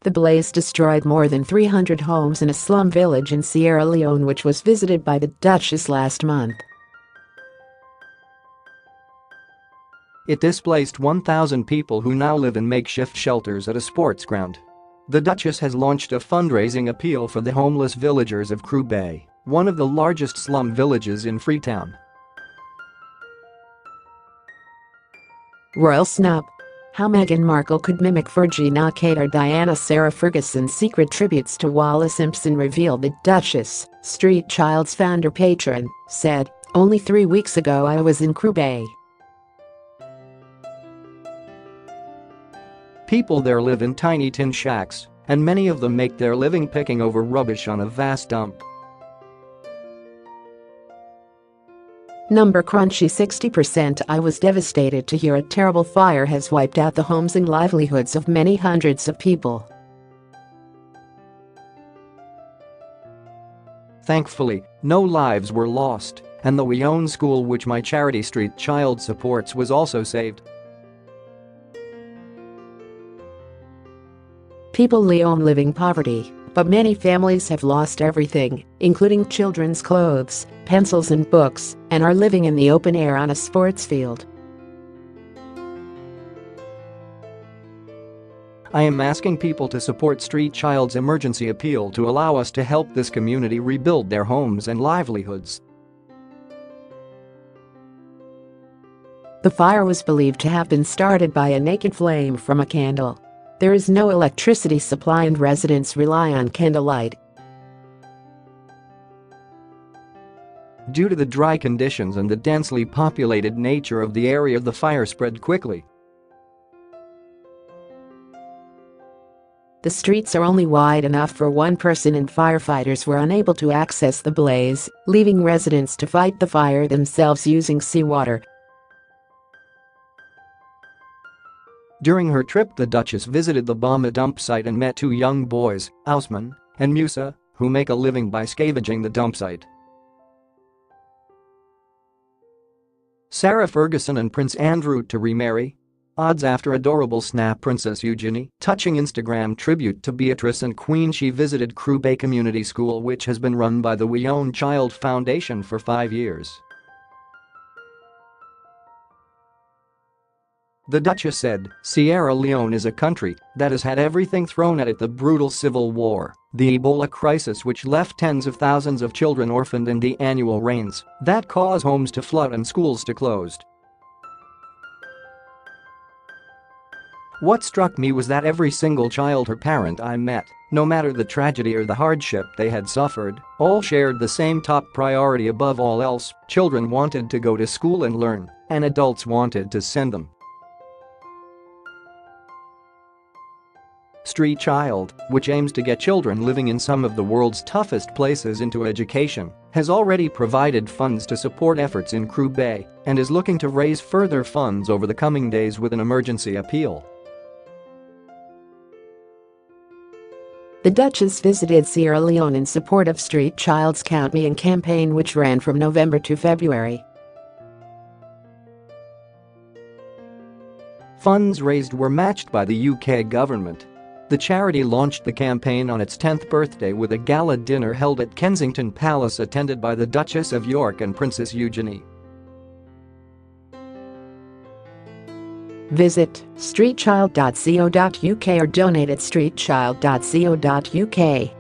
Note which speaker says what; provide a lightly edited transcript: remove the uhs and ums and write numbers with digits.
Speaker 1: The blaze destroyed more than 300 homes in a slum village in Sierra Leone, which was visited by the Duchess last month.
Speaker 2: It displaced 1,000 people who now live in makeshift shelters at a sports ground. The Duchess has launched a fundraising appeal for the homeless villagers of Crew Bay, one of the largest slum villages in Freetown.
Speaker 1: Royal snub. How Meghan Markle could mimic Virginia Kate or Diana Sarah Ferguson's secret tributes to Wallis Simpson revealed. The Duchess, Street Child's founder patron, said, "Only 3 weeks ago I was in Crew Bay.
Speaker 2: People there live in tiny tin shacks, and many of them make their living picking over rubbish on a vast dump."
Speaker 1: Number crunchy 60%. I was devastated to hear a terrible fire has wiped out the homes and livelihoods of many hundreds of people.
Speaker 2: Thankfully, no lives were lost, and the Leone school, which my charity Street Child supports, was also saved.
Speaker 1: People Leone living poverty, but many families have lost everything, including children's clothes, pencils and books, and are living in the open air on a sports field.
Speaker 2: I am asking people to support Street Child's emergency appeal to allow us to help this community rebuild their homes and livelihoods.
Speaker 1: The fire was believed to have been started by a naked flame from a candle. There is no electricity supply and residents rely on candlelight.
Speaker 2: Due to the dry conditions and the densely populated nature of the area, the fire spread quickly.
Speaker 1: The streets are only wide enough for one person and firefighters were unable to access the blaze, leaving residents to fight the fire themselves using seawater.
Speaker 2: During her trip, the Duchess visited the Bama dump site and met two young boys, Ausman and Musa, who make a living by scavenging the dump site. Sarah Ferguson and Prince Andrew to remarry? Odds after adorable snap. Princess Eugenie, touching Instagram tribute to Beatrice and Queen. She visited Crew Bay Community School, which has been run by the Leone Child Foundation for 5 years. The Duchess said, "Sierra Leone is a country that has had everything thrown at it: the brutal civil war, the Ebola crisis which left tens of thousands of children orphaned, and the annual rains that cause homes to flood and schools to close. What struck me was that every single child or parent I met, no matter the tragedy or the hardship they had suffered, all shared the same top priority above all else: children wanted to go to school and learn, and adults wanted to send them." Street Child, which aims to get children living in some of the world's toughest places into education, has already provided funds to support efforts in Crew Bay and is looking to raise further funds over the coming days with an emergency appeal.
Speaker 1: The Duchess visited Sierra Leone in support of Street Child's Count Me In campaign, which ran from November to February.
Speaker 2: Funds raised were matched by the UK government. The charity launched the campaign on its 10th birthday with a gala dinner held at Kensington Palace attended by the Duchess of York and Princess Eugenie.
Speaker 1: Visit streetchild.co.uk or donate at streetchild.co.uk.